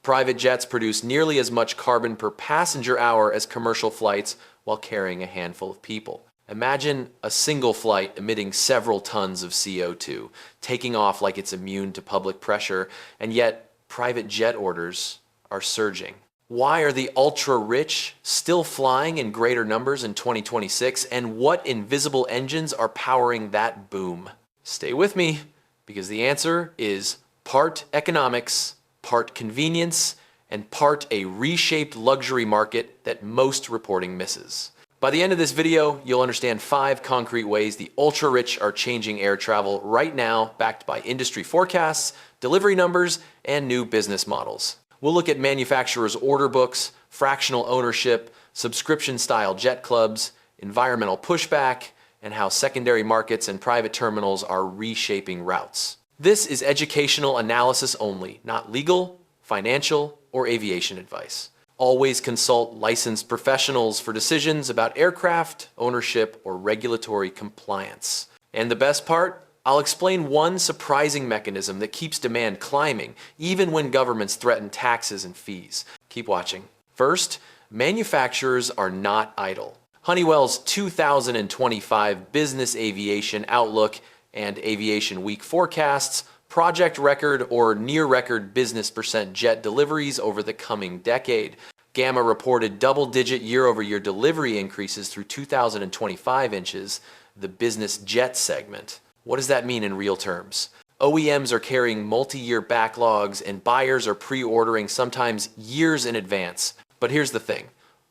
Private jets produce nearly as much carbon per passenger hour as commercial flights while carrying a handful of people. Imagine a single flight emitting several tons of CO2, taking off like it's immune to public pressure, and yet private jet orders are surging. Why are the ultra-rich still flying in greater numbers in 2026, and what invisible engines are powering that boom? Stay with me, because the answer is part economics, part convenience, and part a reshaped luxury market that most reporting misses. By the end of this video, you'll understand 5 concrete ways the ultra-rich are changing air travel right now, backed by industry forecasts, delivery numbers, and new business models. We'll look at manufacturers' order books, fractional ownership, subscription-style jet clubs, environmental pushback, and how secondary markets and private terminals are reshaping routes. This is educational analysis only, not legal, financial, or aviation advice. Always consult licensed professionals for decisions about aircraft, ownership, or regulatory compliance. And the best part? I'll explain one surprising mechanism that keeps demand climbing, even when governments threaten taxes and fees. Keep watching. First, manufacturers are not idle. Honeywell's 2025 Business Aviation Outlook and Aviation Week forecasts project record or near record business percent jet deliveries over the coming decade. GAMA reported double-digit year-over-year delivery increases through 2025 inches, the business jet segment. What does that mean in real terms? OEMs are carrying multi-year backlogs and buyers are pre-ordering sometimes years in advance. But here's the thing.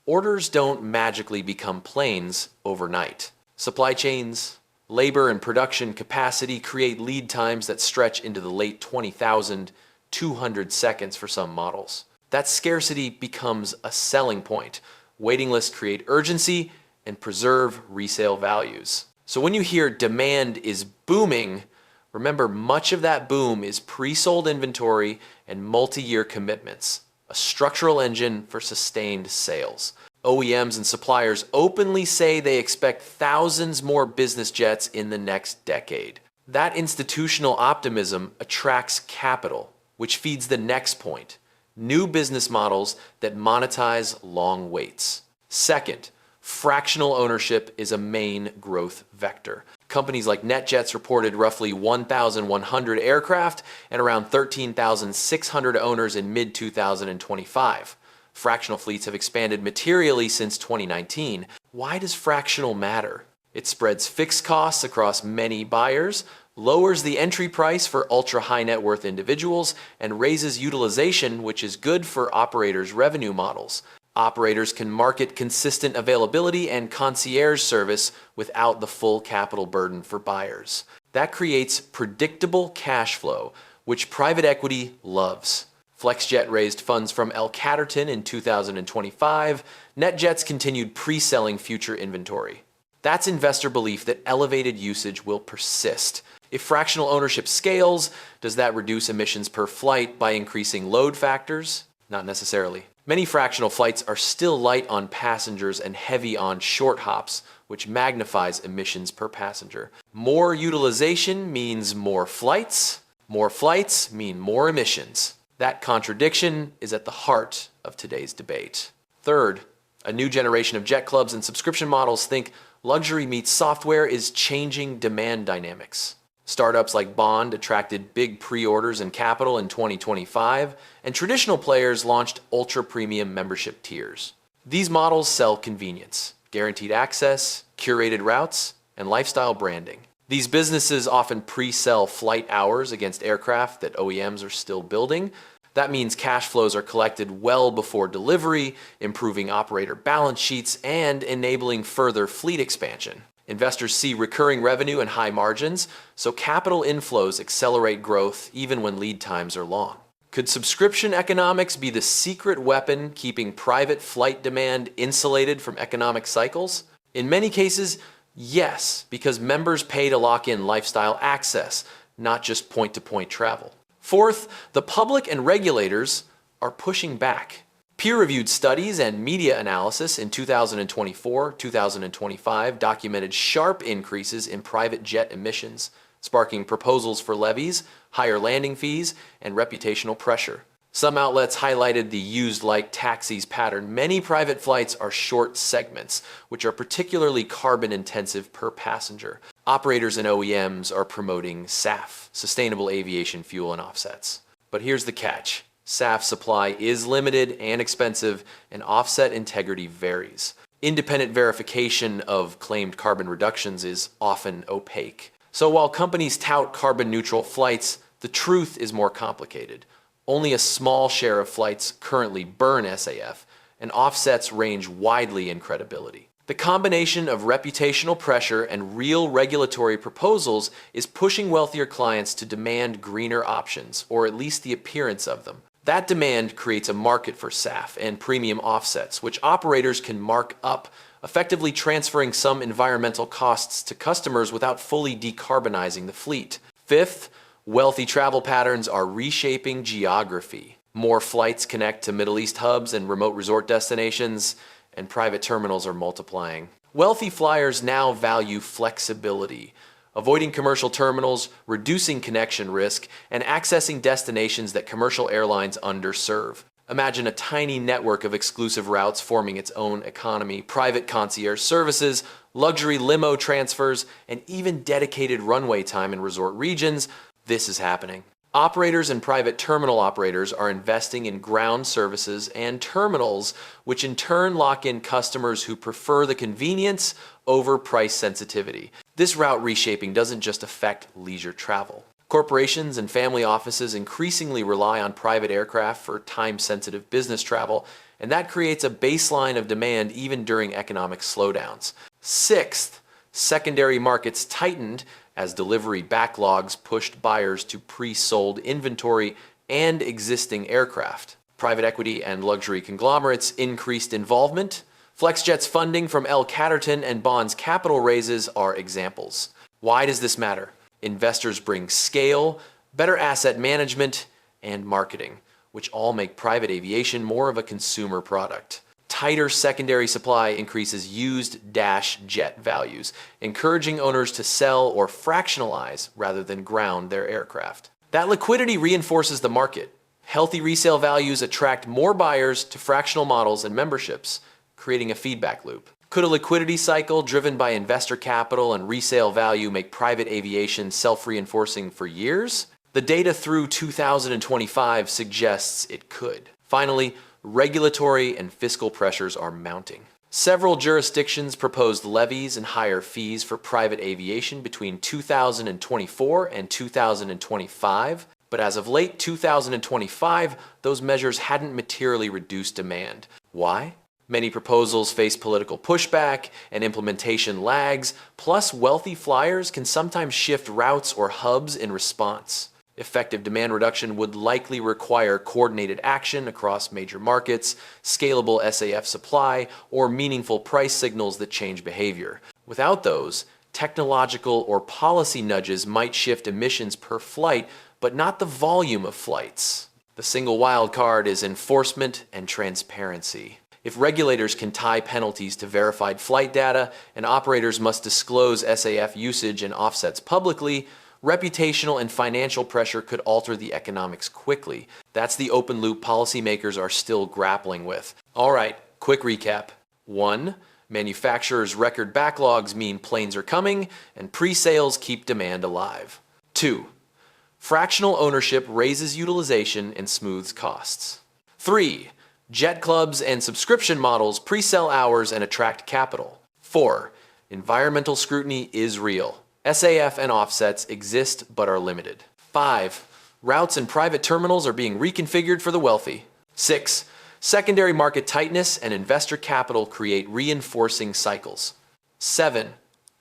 Orders don't magically become planes overnight. Supply chains, labor and production capacity create lead times that stretch into the late 20,200 seconds for some models. That scarcity becomes a selling point. Waiting lists create urgency and preserve resale values. So when you hear demand is booming, remember much of that boom is pre-sold inventory and multi-year commitments, a structural engine for sustained sales. OEMs and suppliers openly say they expect thousands more business jets in the next decade. That institutional optimism attracts capital, which feeds the next point: new business models that monetize long waits. Second, fractional ownership is a main growth vector. Companies like NetJets reported roughly 1,100 aircraft and around 13,600 owners in mid-2025. Fractional fleets have expanded materially since 2019. Why does fractional matter? It spreads fixed costs across many buyers, lowers the entry price for ultra-high net worth individuals, and raises utilization, which is good for operators' revenue models. Operators can market consistent availability and concierge service without the full capital burden for buyers. That creates predictable cash flow, which private equity loves. Flexjet raised funds from L. Catterton in 2025. NetJets continued pre-selling future inventory. That's investor belief that elevated usage will persist. If fractional ownership scales, does that reduce emissions per flight by increasing load factors? Not necessarily. Many fractional flights are still light on passengers and heavy on short hops, which magnifies emissions per passenger. More utilization means more flights. More flights mean more emissions. That contradiction is at the heart of today's debate. Third, a new generation of jet clubs and subscription models think luxury meets software is changing demand dynamics. Startups like Bond attracted big pre-orders and capital in 2025, and traditional players launched ultra-premium membership tiers. These models sell convenience, guaranteed access, curated routes, and lifestyle branding. These businesses often pre-sell flight hours against aircraft that OEMs are still building. That means cash flows are collected well before delivery, improving operator balance sheets and enabling further fleet expansion. Investors see recurring revenue and high margins, so capital inflows accelerate growth even when lead times are long. Could subscription economics be the secret weapon keeping private flight demand insulated from economic cycles? In many cases, yes, because members pay to lock in lifestyle access, not just point-to-point travel. Fourth, the public and regulators are pushing back. Peer-reviewed studies and media analysis in 2024-2025 documented sharp increases in private jet emissions, sparking proposals for levies, higher landing fees, and reputational pressure. Some outlets highlighted the used-like taxis pattern. Many private flights are short segments, which are particularly carbon-intensive per passenger. Operators and OEMs are promoting SAF, sustainable aviation fuel and offsets. But here's the catch. SAF supply is limited and expensive, and offset integrity varies. Independent verification of claimed carbon reductions is often opaque. So while companies tout carbon-neutral flights, the truth is more complicated. Only a small share of flights currently burn SAF, and offsets range widely in credibility. The combination of reputational pressure and real regulatory proposals is pushing wealthier clients to demand greener options, or at least the appearance of them. That demand creates a market for SAF and premium offsets, which operators can mark up, effectively transferring some environmental costs to customers without fully decarbonizing the fleet. Fifth, wealthy travel patterns are reshaping geography. More flights connect to Middle East hubs and remote resort destinations, and private terminals are multiplying. Wealthy flyers now value flexibility, avoiding commercial terminals, reducing connection risk, and accessing destinations that commercial airlines underserve. Imagine a tiny network of exclusive routes forming its own economy, private concierge services, luxury limo transfers, and even dedicated runway time in resort regions. This is happening. Operators and private terminal operators are investing in ground services and terminals, which in turn lock in customers who prefer the convenience over price sensitivity. This route reshaping doesn't just affect leisure travel. Corporations and family offices increasingly rely on private aircraft for time-sensitive business travel, and that creates a baseline of demand even during economic slowdowns. Sixth, secondary markets tightened as delivery backlogs pushed buyers to pre-sold inventory and existing aircraft. Private equity and luxury conglomerates increased involvement. Flexjet's funding from L. Catterton and Bond's capital raises are examples. Why does this matter? Investors bring scale, better asset management, and marketing, which all make private aviation more of a consumer product. Tighter secondary supply increases used jet values, encouraging owners to sell or fractionalize rather than ground their aircraft. That liquidity reinforces the market. Healthy resale values attract more buyers to fractional models and memberships, creating a feedback loop. Could a liquidity cycle driven by investor capital and resale value make private aviation self-reinforcing for years? The data through 2025 suggests it could. Finally, regulatory and fiscal pressures are mounting. Several jurisdictions proposed levies and higher fees for private aviation between 2024 and 2025, but as of late 2025, those measures hadn't materially reduced demand. Why? Many proposals face political pushback and implementation lags, plus wealthy flyers can sometimes shift routes or hubs in response. Effective demand reduction would likely require coordinated action across major markets, scalable SAF supply, or meaningful price signals that change behavior. Without those, technological or policy nudges might shift emissions per flight, but not the volume of flights. The single wild card is enforcement and transparency. If regulators can tie penalties to verified flight data and operators must disclose SAF usage and offsets publicly, reputational and financial pressure could alter the economics quickly. That's the open loop policymakers are still grappling with. All right, quick recap. 1. Manufacturers' record backlogs mean planes are coming, and pre-sales keep demand alive. 2. Fractional ownership raises utilization and smooths costs. 3. Jet clubs and subscription models pre-sell hours and attract capital. 4. Environmental scrutiny is real. SAF and offsets exist but are limited. 5. Routes and private terminals are being reconfigured for the wealthy. 6. Secondary market tightness and investor capital create reinforcing cycles. 7.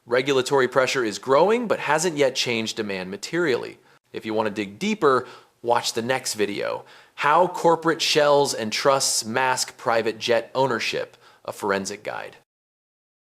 Regulatory pressure is growing but hasn't yet changed demand materially. If you want to dig deeper, watch the next video, How Corporate Shells and Trusts Mask Private Jet Ownership, a forensic guide.